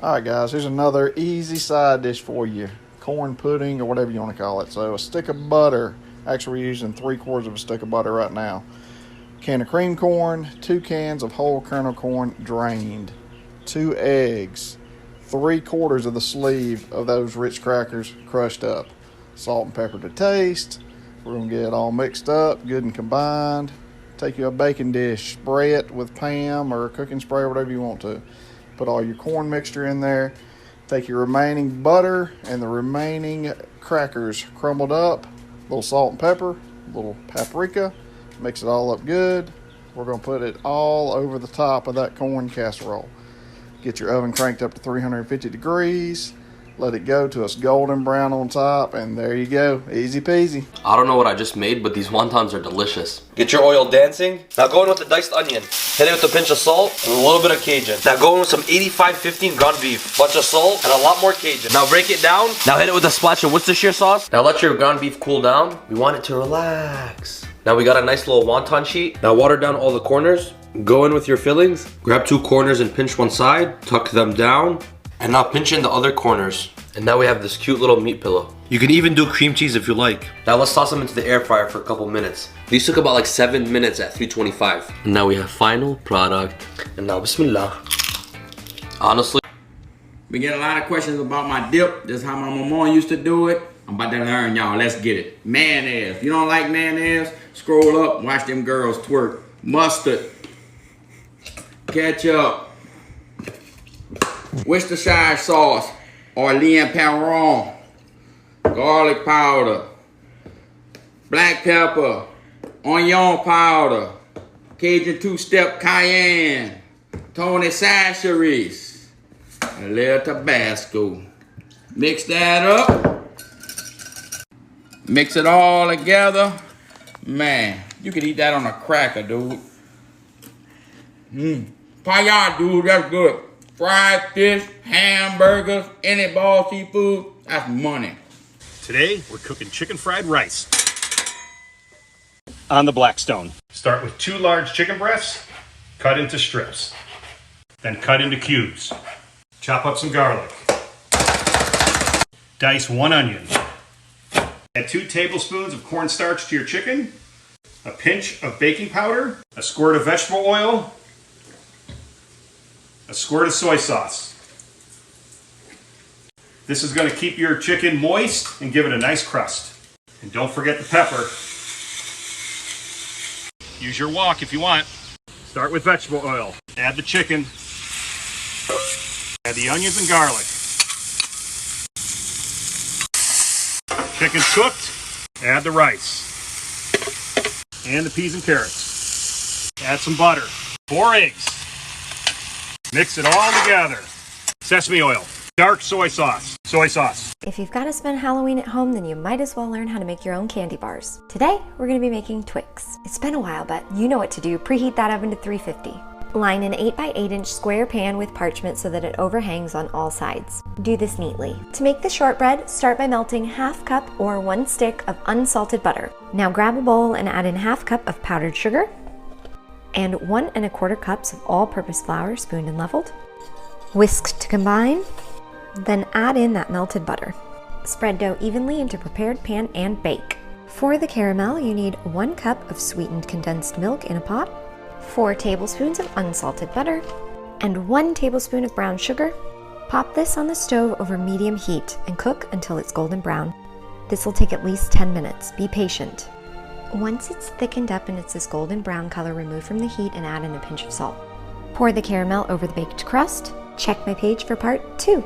Alright guys, here's another easy side dish for you. Corn pudding or whatever you want to call it. So a stick of butter. Actually we're using 3/4 of a stick of butter right now. Can of cream corn, 2 cans of whole kernel corn drained, 2 eggs, 3/4 of the sleeve of those Ritz crackers crushed up, salt and pepper to taste. We're going to get it all mixed up, good and combined. Take you a baking dish, spray it with Pam or cooking spray or whatever you want to. Put all your corn mixture in there. Take your remaining butter and the remaining crackers crumbled up, a little salt and pepper, a little paprika. Mix it all up good. We're going to put it all over the top of that corn casserole. Get your oven cranked up to 350 degrees. Let it go to a golden brown on top, and there you go. Easy peasy. I don't know what I just made, but these wontons are delicious. Get your oil dancing. Now go in with the diced onion. Hit it with a pinch of salt and a little bit of Cajun. Now go in with some 85-15 ground beef. Bunch of salt and a lot more Cajun. Now break it down. Now hit it with a splash of Worcestershire sauce. Now let your ground beef cool down. We want it to relax. Now we got a nice little wonton sheet. Now water down all the corners. Go in with your fillings. Grab 2 corners and pinch one side. Tuck them down. And now pinch in the other corners. And now we have this cute little meat pillow. You can even do cream cheese if you like. Now let's toss them into the air fryer for a couple minutes. These took about like 7 minutes at 325. And now we have final product. And now bismillah. Honestly, we get a lot of questions about my dip. This is how my mama used to do it. I'm about to learn, y'all. Let's get it. Mayonnaise. If you don't like mayonnaise, scroll up, watch them girls twerk. Mustard. Ketchup. Worcestershire sauce. Orleans Perron. Garlic powder. Black pepper. Onion powder. Cajun 2-step cayenne. Tony Sacheries. A little Tabasco. Mix that up. Mix it all together. Man, you can eat that on a cracker, dude. Paella, dude, that's good. Fried fish, hamburgers, any ball seafood, that's money. Today, we're cooking chicken fried rice on the Blackstone. Start with 2 large chicken breasts, cut into strips, then cut into cubes. Chop up some garlic. Dice 1 onion. Add 2 tablespoons of cornstarch to your chicken, a pinch of baking powder, a squirt of vegetable oil, a squirt of soy sauce. This is going to keep your chicken moist and give it a nice crust. And don't forget the pepper. Use your wok if you want. Start with vegetable oil. Add the chicken. Add the onions and garlic. Chicken's cooked. Add the rice. And the peas and carrots. Add some butter. 4 eggs. Mix it all together. Sesame oil. Dark soy sauce. Soy sauce. If you've got to spend Halloween at home, then you might as well learn how to make your own candy bars. Today, we're going to be making Twix. It's been a while, but you know what to do. Preheat that oven to 350. Line an 8x8 inch square pan with parchment so that it overhangs on all sides. Do this neatly. To make the shortbread, start by melting 1/2 cup or 1 stick of unsalted butter. Now grab a bowl and add in 1/2 cup of powdered sugar and 1 1/4 cups of all-purpose flour spooned and leveled. Whisk to combine, then add in that melted butter. Spread dough evenly into prepared pan and bake. For the caramel, you need 1 cup of sweetened condensed milk in a pot, 4 tablespoons of unsalted butter, and 1 tablespoon of brown sugar. Pop this on the stove over medium heat and cook until it's golden brown. This will take at least 10 minutes. Be patient. Once it's thickened up and it's this golden brown color, remove from the heat and add in a pinch of salt. Pour the caramel over the baked crust. Check my page for part 2.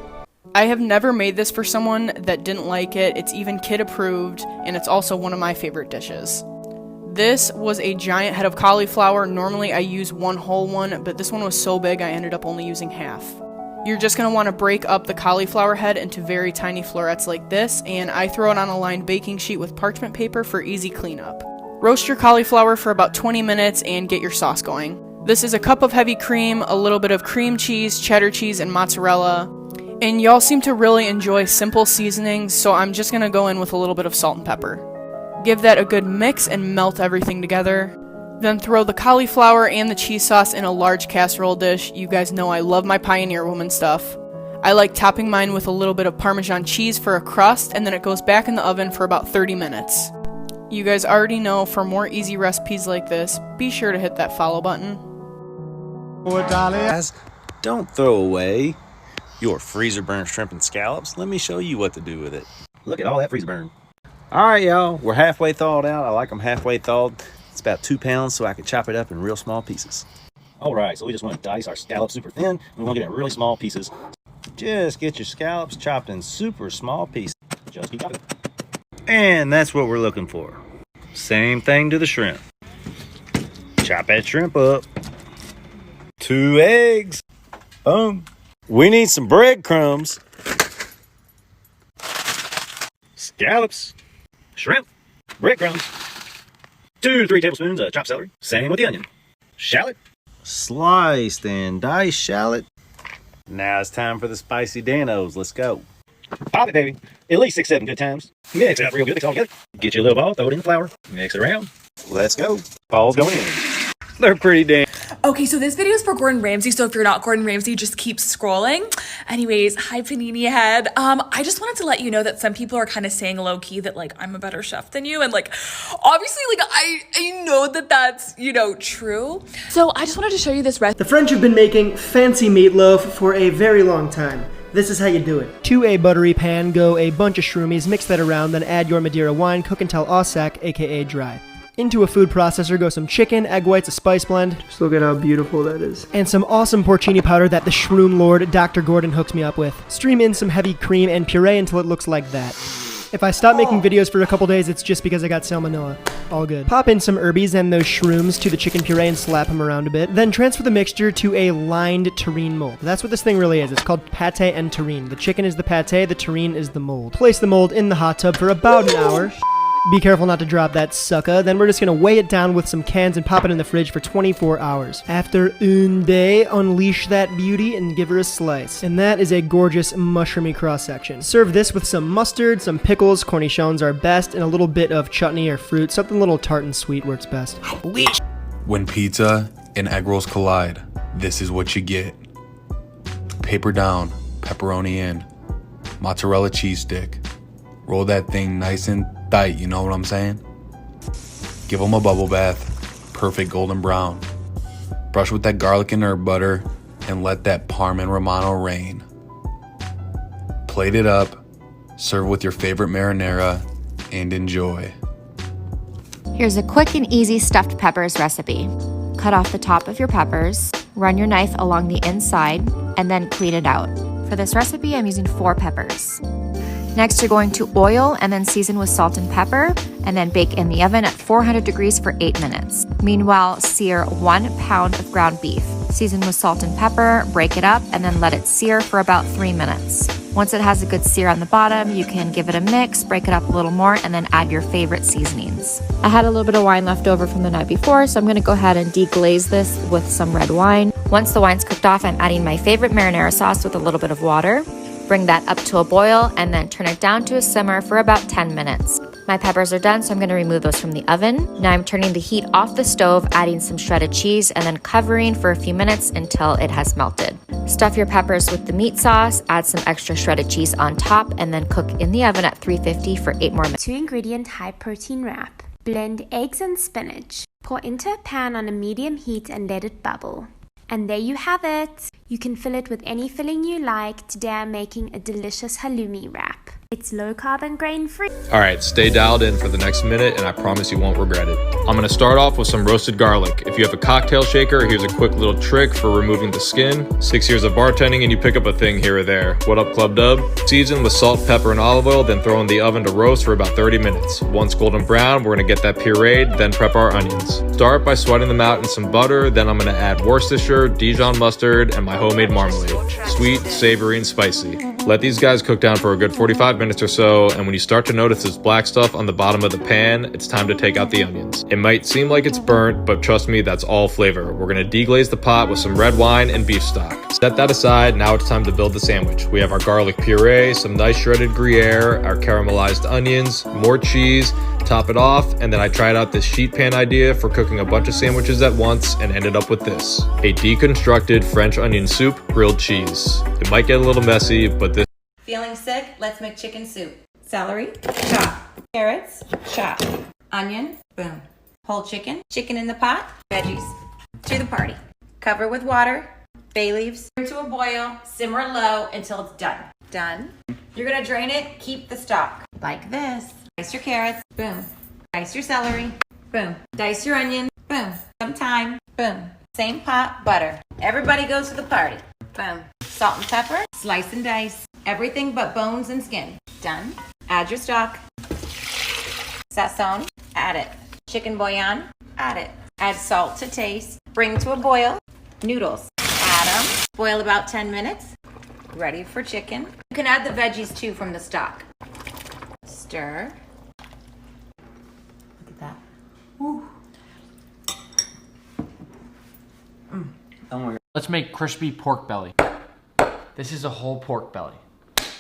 I have never made this for someone that didn't like it. It's even kid approved, and it's also one of my favorite dishes. This was a giant head of cauliflower. Normally I use 1 whole one, but this one was so big I ended up only using half. You're just going to want to break up the cauliflower head into very tiny florets like this, and I throw it on a lined baking sheet with parchment paper for easy cleanup. Roast your cauliflower for about 20 minutes and get your sauce going. This is a cup of heavy cream, a little bit of cream cheese, cheddar cheese, and mozzarella. And y'all seem to really enjoy simple seasonings, so I'm just going to go in with a little bit of salt and pepper. Give that a good mix and melt everything together. Then throw the cauliflower and the cheese sauce in a large casserole dish. You guys know I love my Pioneer Woman stuff. I like topping mine with a little bit of Parmesan cheese for a crust, and then it goes back in the oven for about 30 minutes. You guys already know, for more easy recipes like this, be sure to hit that follow button. Don't throw away your freezer burn shrimp and scallops. Let me show you what to do with it. Look at all that freezer burn. All right, y'all, we're halfway thawed out. I like them halfway thawed. It's about 2 pounds, so I can chop it up in real small pieces. All right, so we just want to dice our scallops super thin. We want to get it in really small pieces. Just get your scallops chopped in super small pieces. Just keep chopping. And that's what we're looking for. Same thing to the shrimp. Chop that shrimp up. 2 eggs. Boom. We need some breadcrumbs. Scallops. Shrimp. Breadcrumbs. 2 to 3 tablespoons of chopped celery. Same with the onion. Shallot. Sliced and diced shallot. Now it's time for the spicy Danos. Let's go. Pop it, baby. At least 6-7 good times. Mix it up real good. Mix it all together. Get you a little ball. Throw it in the flour. Mix it around. Let's go. Ball's going in. They're pretty damn. Okay, so this video is for Gordon Ramsay, so if you're not Gordon Ramsay, just keep scrolling. Anyways, hi Panini Head. I just wanted to let you know that some people are kind of saying low-key that, like, I'm a better chef than you, and, like, obviously, like, I know that that's, you know, true. So I just wanted to show you this recipe. The French have been making fancy meatloaf for a very long time. This is how you do it. To a buttery pan, go a bunch of shroomies, mix that around, then add your Madeira wine, cook until ausac, aka dry. Into a food processor go some chicken, egg whites, a spice blend. Just look at how beautiful that is. And some awesome porcini powder that the shroom lord, Dr. Gordon, hooked me up with. Stream in some heavy cream and puree until it looks like that. If I stop making videos for a couple days, it's just because I got salmonella. All good. Pop in some herbies and those shrooms to the chicken puree and slap them around a bit. Then transfer the mixture to a lined terrine mold. That's what this thing really is. It's called pate and terrine. The chicken is the pate, the terrine is the mold. Place the mold in the hot tub for about an hour. Be careful not to drop that sucker. Then we're just gonna weigh it down with some cans and pop it in the fridge for 24 hours. After un day, unleash that beauty and give her a slice. And that is a gorgeous mushroomy cross section. Serve this with some mustard, some pickles, cornichons are best, and a little bit of chutney or fruit. Something a little tart and sweet works best. When pizza and egg rolls collide, this is what you get. Paper down, pepperoni in, mozzarella cheese stick. Roll that thing nice and tight, you know what I'm saying? Give them a bubble bath, perfect golden brown. Brush with that garlic and herb butter and let that Parm and Romano reign. Plate it up, serve with your favorite marinara, and enjoy. Here's a quick and easy stuffed peppers recipe. Cut off the top of your peppers, run your knife along the inside, and then clean it out. For this recipe, I'm using 4 peppers. Next, you're going to oil and then season with salt and pepper, and then bake in the oven at 400 degrees for 8 minutes. Meanwhile, sear 1 pound of ground beef. Season with salt and pepper, break it up, and then let it sear for about 3 minutes. Once it has a good sear on the bottom, you can give it a mix, break it up a little more, and then add your favorite seasonings. I had a little bit of wine left over from the night before, so I'm gonna go ahead and deglaze this with some red wine. Once the wine's cooked off, I'm adding my favorite marinara sauce with a little bit of water. Bring that up to a boil and then turn it down to a simmer for about 10 minutes. My peppers are done, so I'm going to remove those from the oven. Now I'm turning the heat off the stove, adding some shredded cheese, and then covering for a few minutes until it has melted. Stuff your peppers with the meat sauce, add some extra shredded cheese on top, and then cook in the oven at 350 for 8 more minutes. 2-ingredient high-protein wrap. Blend eggs and spinach. Pour into a pan on a medium heat and let it bubble. And there you have it. You can fill it with any filling you like. Today I'm making a delicious halloumi wrap. It's low carb and grain free. Alright, stay dialed in for the next minute and I promise you won't regret it. I'm going to start off with some roasted garlic. If you have a cocktail shaker, here's a quick little trick for removing the skin. 6 years of bartending and you pick up a thing here or there. What up, Club Dub? Season with salt, pepper, and olive oil, then throw in the oven to roast for about 30 minutes. Once golden brown, we're going to get that pureed, then prep our onions. Start by sweating them out in some butter, then I'm going to add Worcestershire, Dijon mustard, and my homemade marmalade. Sweet, savory, and spicy. Let these guys cook down for a good 45 minutes or so, and when you start to notice this black stuff on the bottom of the pan, it's time to take out the onions. It might seem like it's burnt, but trust me, that's all flavor. We're gonna deglaze the pot with some red wine and beef stock. Set that aside, now it's time to build the sandwich. We have our garlic puree, some nice shredded Gruyere, our caramelized onions, more cheese, top it off, and then I tried out this sheet pan idea for cooking a bunch of sandwiches at once and ended up with this. A deconstructed French onion soup, grilled cheese. It might get a little messy, but this. Feeling sick? Let's make chicken soup. Celery, chop. Carrots, chop. Onion, boom. Whole chicken, chicken in the pot, veggies. To the party. Cover with water, bay leaves. Bring to a boil, simmer low until it's done. Done. You're gonna drain it, keep the stock. Like this. Dice your carrots, boom. Dice your celery, boom. Dice your onion, boom. Some thyme, boom. Same pot, butter. Everybody goes to the party. Boom. Salt and pepper, slice and dice. Everything but bones and skin. Done. Add your stock. Sazon, add it. Chicken bouillon, add it. Add salt to taste. Bring to a boil. Noodles, add them. Boil about 10 minutes. Ready for chicken. You can add the veggies too from the stock. Stir. Look at that. Woo. Let's make crispy pork belly. This is a whole pork belly.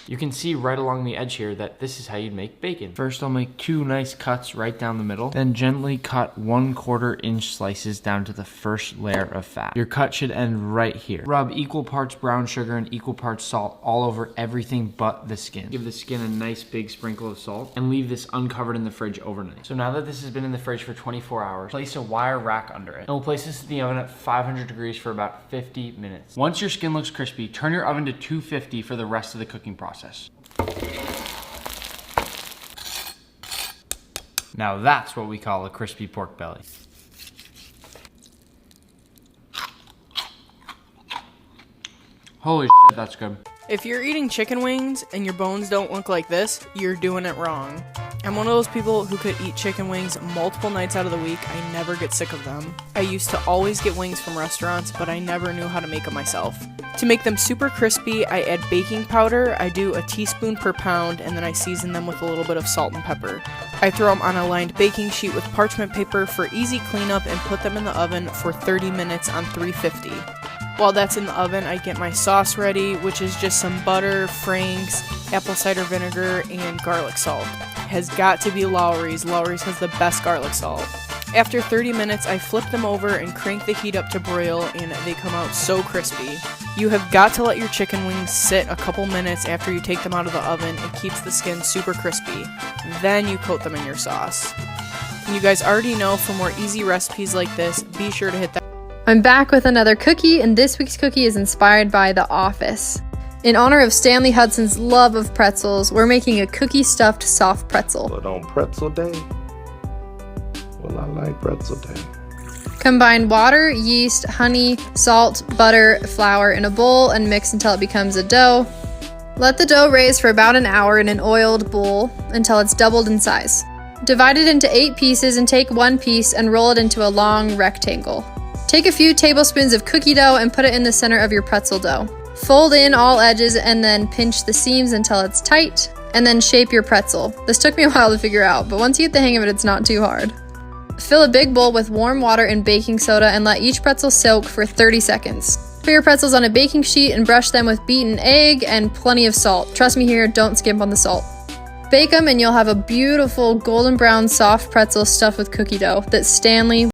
You can see right along the edge here that this is how you'd make bacon. First, I'll make 2 nice cuts right down the middle, then gently cut 1/4 inch slices down to the first layer of fat. Your cut should end right here. Rub equal parts brown sugar and equal parts salt all over everything but the skin. Give the skin a nice big sprinkle of salt and leave this uncovered in the fridge overnight. So now that this has been in the fridge for 24 hours, place a wire rack under it. And we'll place this in the oven at 500 degrees for about 50 minutes. Once your skin looks crispy, turn your oven to 250 for the rest of the cooking process. Now that's what we call a crispy pork belly. Holy shit, that's good. If you're eating chicken wings and your bones don't look like this, you're doing it wrong. I'm one of those people who could eat chicken wings multiple nights out of the week. I never get sick of them. I used to always get wings from restaurants, but I never knew how to make them myself. To make them super crispy, I add baking powder. I do a teaspoon per pound, and then I season them with a little bit of salt and pepper. I throw them on a lined baking sheet with parchment paper for easy cleanup and put them in the oven for 30 minutes on 350. While that's in the oven, I get my sauce ready, which is just some butter, Frank's, apple cider vinegar, and garlic salt. It has got to be Lawry's. Lawry's has the best garlic salt. After 30 minutes, I flip them over and crank the heat up to broil, and they come out so crispy. You have got to let your chicken wings sit a couple minutes after you take them out of the oven. It keeps the skin super crispy. Then you coat them in your sauce. And you guys already know, for more easy recipes like this, be sure to hit that. I'm back with another cookie, and this week's cookie is inspired by The Office. In honor of Stanley Hudson's love of pretzels, we're making a cookie-stuffed soft pretzel. But on pretzel day, well, I like pretzel day. Combine water, yeast, honey, salt, butter, flour in a bowl and mix until it becomes a dough. Let the dough raise for about an hour in an oiled bowl until it's doubled in size. Divide it into 8 pieces and take one piece and roll it into a long rectangle. Take a few tablespoons of cookie dough and put it in the center of your pretzel dough. Fold in all edges and then pinch the seams until it's tight, and then shape your pretzel. This took me a while to figure out, but once you get the hang of it, it's not too hard. Fill a big bowl with warm water and baking soda and let each pretzel soak for 30 seconds. Put your pretzels on a baking sheet and brush them with beaten egg and plenty of salt. Trust me here, don't skimp on the salt. Bake them and you'll have a beautiful golden brown soft pretzel stuffed with cookie dough that Stanley